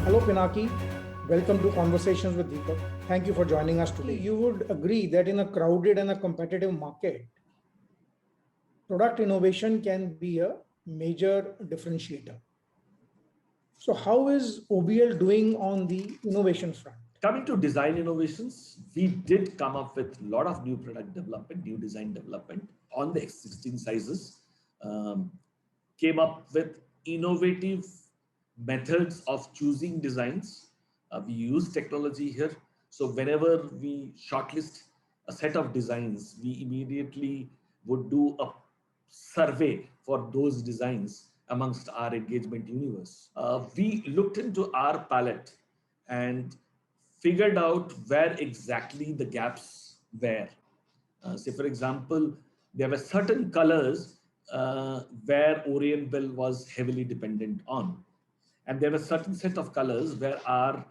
Hello, Pinaki. Welcome to Conversations with Deepak. Thank you for joining us today. You would agree that in a crowded and a competitive market, product innovation can be a major differentiator. So, how is OBL doing on the innovation front? Coming to design innovations, we did come up with a lot of new product development, new design development on the existing sizes. Um, Came up with innovative methods of choosing designs. We use technology here. So whenever we shortlist a set of designs, we immediately would do a survey for those designs amongst our engagement universe. We looked into our palette and figured out where exactly the gaps were. Say, for example, there were certain colors where Orient Bell was heavily dependent on. And there were certain set of colors where our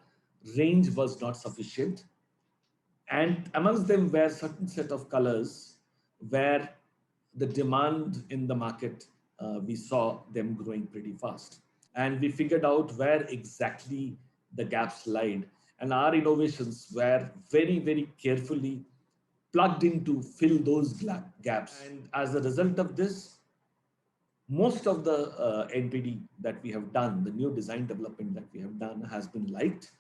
range was not sufficient. And amongst them were certain set of colors where the demand in the market, we saw them growing pretty fast. And we figured out where exactly the gaps lied. And our innovations were very, very carefully plugged in to fill those gaps. And as a result of this, most of the NPD that we have done, the new design development that we have done has been liked,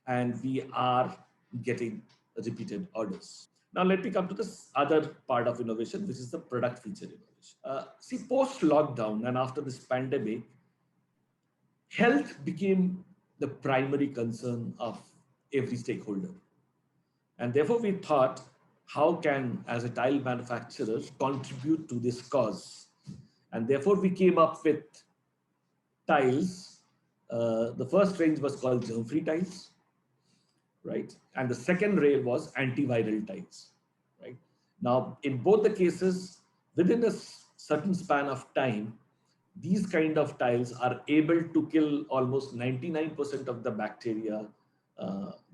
and we are getting repeated orders. Now, let me come to this other part of innovation, which is the product feature innovation. See, post lockdown and after this pandemic, health became the primary concern of every stakeholder. And therefore, we thought, how can, as a tile manufacturer, contribute to this cause? And therefore, we came up with tiles. The first range was called germ-free tiles, right? And the second rail was antiviral tiles, right? Now, in both the cases, within a certain span of time, these kind of tiles are able to kill almost 99% of the bacteria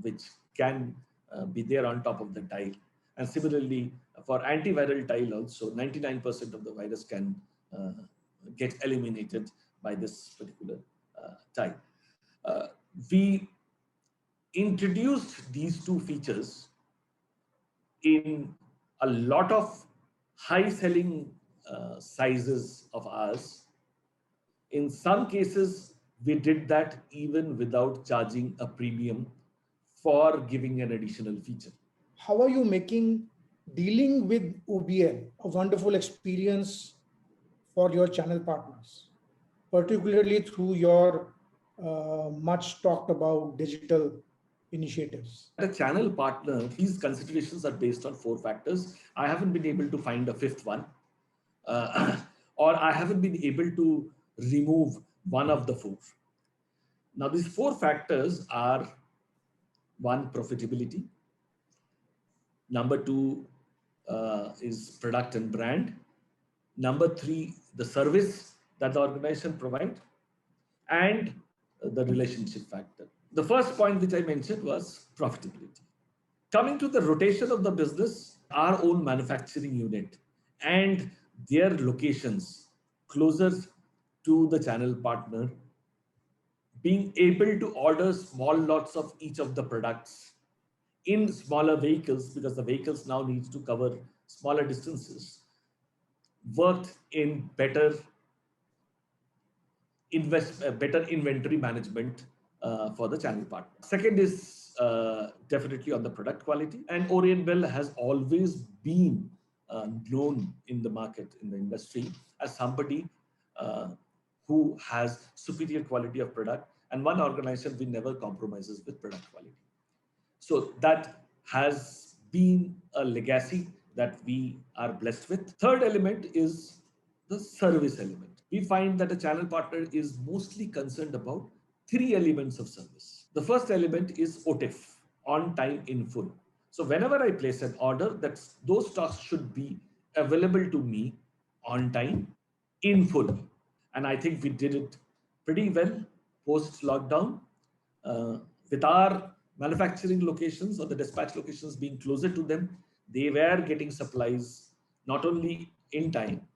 which can be there on top of the tile. And similarly, for antiviral tile also, 99% of the virus can get eliminated by this particular tile. We introduced these two features in a lot of high selling sizes of ours. In some cases, we did that even without charging a premium for giving an additional feature. How are you making dealing with OBL a wonderful experience for your channel partners, particularly through your much talked about digital initiatives? A channel partner, these considerations are based on four factors. I haven't been able to find a fifth one, or I haven't been able to remove one of the four. Now, these four factors are: one, profitability; number two is product and brand; number three, the service that the organization provides; and the relationship factor. The first point which I mentioned was profitability. Coming to the rotation of the business, our own manufacturing unit and their locations closer to the channel partner, being able to order small lots of each of the products in smaller vehicles, because the vehicles now need to cover smaller distances, worked in better better inventory management for the channel partner. Second is definitely on the product quality. And Orient Bell has always been known in the market, in the industry, as somebody who has superior quality of product. And one organization, we never compromises with product quality. So that has been a legacy that we are blessed with. Third element is the service element. We find that a channel partner is mostly concerned about three elements of service. The first element is OTIF, on time in full. So whenever I place an order, those stocks should be available to me on time in full. And I think we did it pretty well post lockdown with our manufacturing locations or the dispatch locations being closer to them. They were getting supplies not only in time,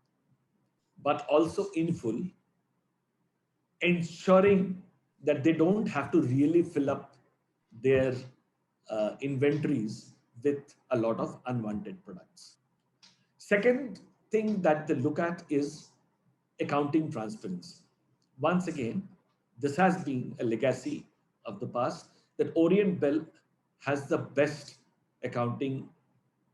but also in full ensuring that they don't have to really fill up their inventories with a lot of unwanted products. Second thing that they look at is accounting transparency. Once again, this has been a legacy of the past that Orient Bell has the best accounting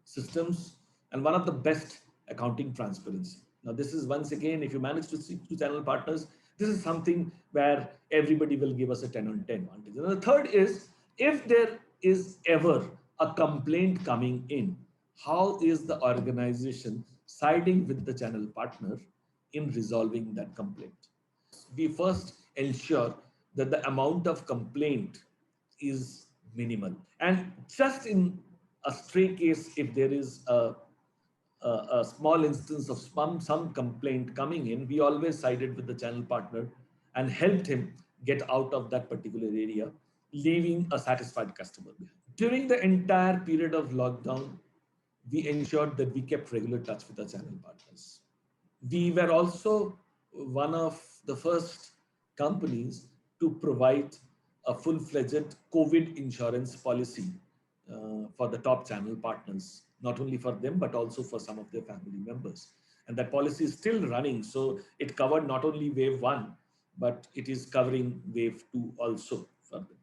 systems and one of the best accounting transparency. Now, this is once again, if you manage to see two channel partners, this is something where everybody will give us a 10 on 10 advantage. And the third is if there is ever a complaint coming in, how is the organization siding with the channel partner in resolving that complaint? We first ensure that the amount of complaint is minimal. And just in a stray case, if there is a small instance of some complaint coming in, we always sided with the channel partner and helped him get out of that particular area, leaving a satisfied customer behind. During the entire period of lockdown, we ensured that we kept regular touch with our channel partners. We were also one of the first companies to provide a full-fledged COVID insurance policy for the top channel partners, not only for them, but also for some of their family members. And that policy is still running. So it covered not only wave one, but it is covering wave two also for them.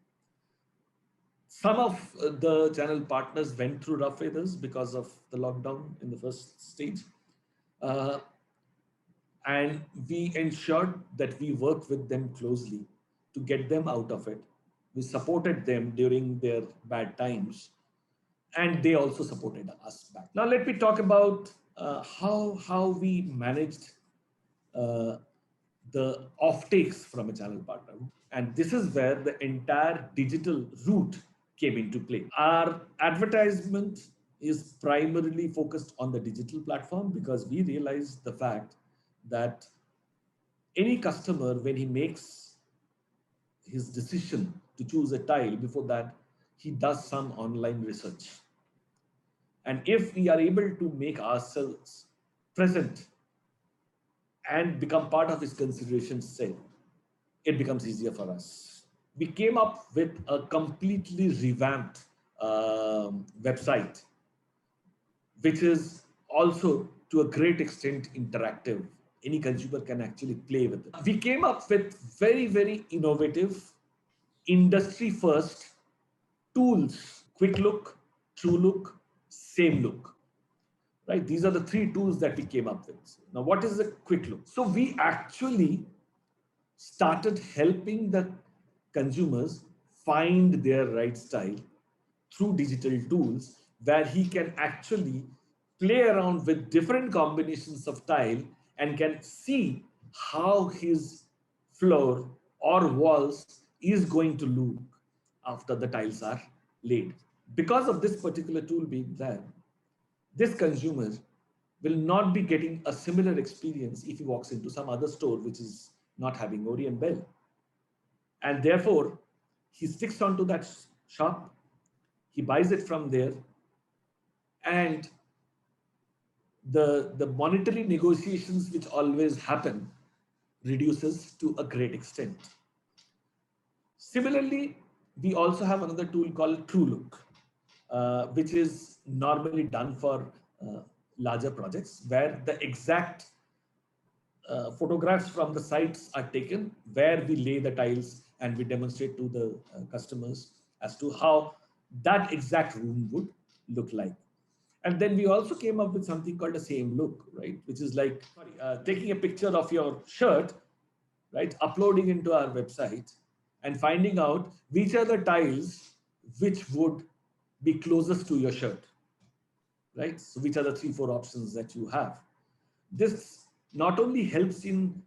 Some of the channel partners went through rough weathers because of the lockdown in the first stage. And we ensured that we worked with them closely to get them out of it. We supported them during their bad times, and they also supported us back. Now, let me talk about how we managed the offtakes from a channel partner. And this is where the entire digital route came into play. Our advertisement is primarily focused on the digital platform because we realized the fact that any customer, when he makes his decision to choose a tile, before that, he does some online research. And if we are able to make ourselves present and become part of his consideration set, it becomes easier for us. We came up with a completely revamped website, which is also to a great extent interactive. Any consumer can actually play with it. We came up with very, very innovative, industry first tools: Quick Look, True Look, Same Look. Right? These are the three tools that we came up with. Now, what is the Quick Look? So we actually started helping the consumers find their right style through digital tools, where he can actually play around with different combinations of tile and can see how his floor or walls is going to look after the tiles are laid. Because of this particular tool being there, this consumer will not be getting a similar experience if he walks into some other store which is not having Orient Bell. And therefore, he sticks onto that shop, he buys it from there, and the monetary negotiations which always happen reduces to a great extent. Similarly, we also have another tool called True Look, which is normally done for larger projects, where the exact photographs from the sites are taken, where we lay the tiles and we demonstrate to the customers as to how that exact room would look like. And then we also came up with something called a Same Look, right? Which is like taking a picture of your shirt, right? Uploading into our website and finding out which are the tiles which would be closest to your shirt, right? So which are the 3-4 options that you have. This not only helps in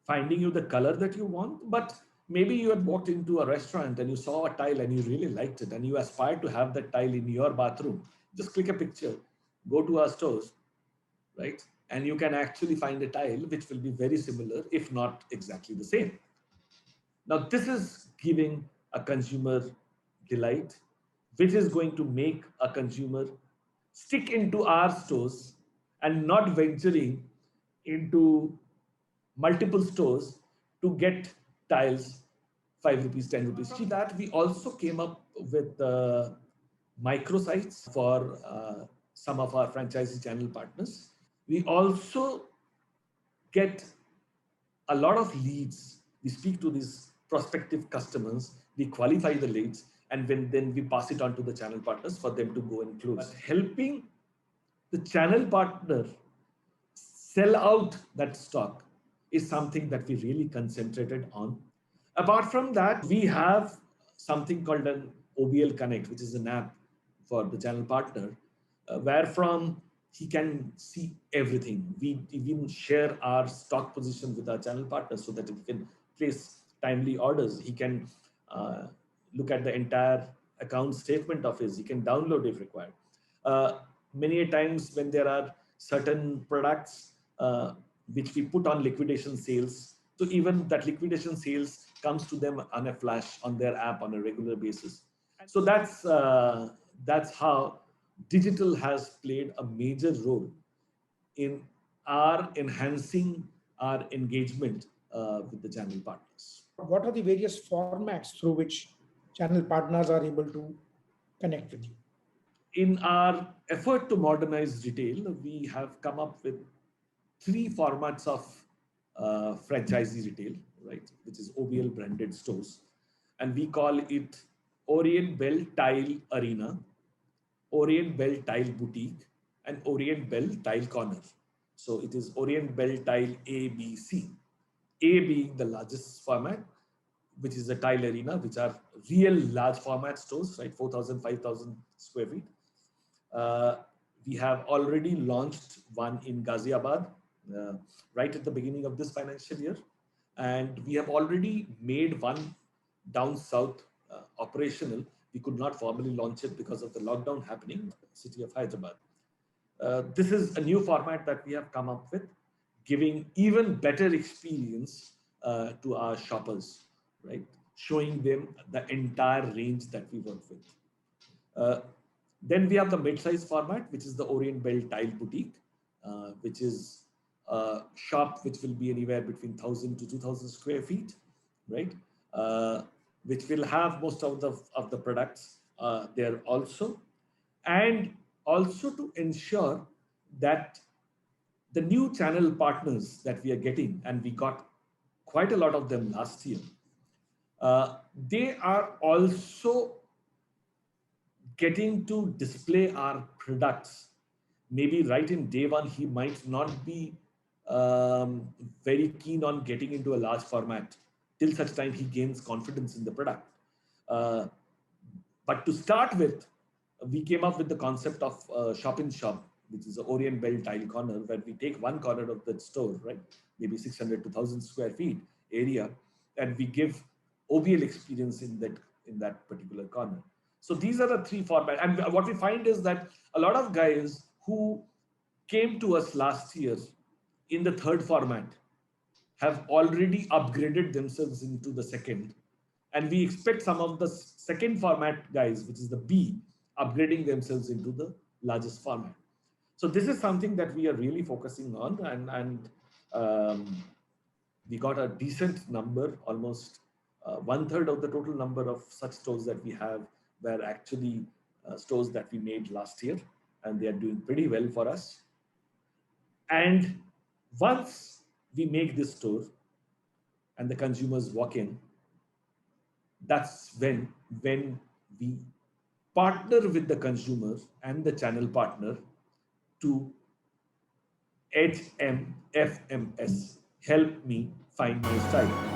finding you the color that you want, but maybe you had walked into a restaurant and you saw a tile and you really liked it and you aspired to have that tile in your bathroom. Just click a picture, go to our stores, right? And you can actually find a tile which will be very similar, if not exactly the same. Now, this is giving a consumer delight, which is going to make a consumer stick into our stores and not venturing into multiple stores to get tiles, 5 rupees, 10 rupees. See that we also came up with microsites for some of our franchisee channel partners. We also get a lot of leads. We speak to these prospective customers, we qualify the leads, and then we pass it on to the channel partners for them to go and close. Helping the channel partner sell out that stock is something that we really concentrated on. Apart from that, we have something called an OBL Connect, which is an app for the channel partner, where from he can see everything. We even share our stock position with our channel partners so that he can place timely orders. He can look at the entire account statement of his. He can download if required. Many a times when there are certain products which we put on liquidation sales, so even that liquidation sales comes to them on a flash on their app on a regular basis. So that's how digital has played a major role in our enhancing our engagement with the channel partners. What are the various formats through which channel partners are able to connect with you? In our effort to modernize retail, we have come up with 3 formats of franchisee retail, right, which is OBL branded stores. And we call it Orient Bell Tile Arena, Orient Bell Tile Boutique, and Orient Bell Tile Corner. So it is Orient Bell Tile A, B, C. A being the largest format, which is the Tile Arena, which are real large format stores, right, 4,000, 5,000 square feet. We have already launched one in Ghaziabad right at the beginning of this financial year. And we have already made one down south operational. We could not formally launch it because of the lockdown happening in the city of Hyderabad. This is a new format that we have come up with, giving even better experience to our shoppers, right? Showing them the entire range that we work with. Then we have the mid-size format, which is the Orient Bell Tile Boutique, which is a shop which will be anywhere between 1,000 to 2,000 square feet, right? Which will have most of the products there also. And also to ensure that the new channel partners that we are getting, and we got quite a lot of them last year, they are also getting to display our products. Maybe right in day one, he might not be very keen on getting into a large format till such time he gains confidence in the product. But to start with, we came up with the concept of shop in shop, which is the Orient Bell Tile Corner, where we take one corner of the store, right, maybe 600 to 1,000 square feet area, and we give OBL experience in that particular corner. So these are the 3 formats. And what we find is that a lot of guys who came to us last year in the 3rd format have already upgraded themselves into the 2nd. And we expect some of the 2nd format guys, which is the B, upgrading themselves into the largest format. So this is something that we are really focusing on, and we got a decent number, almost 1/3 of the total number of such stores that we have were actually stores that we made last year, and they are doing pretty well for us. And once we make this store and the consumers walk in, that's when we partner with the consumer and the channel partner to HMFMS, help me find my style.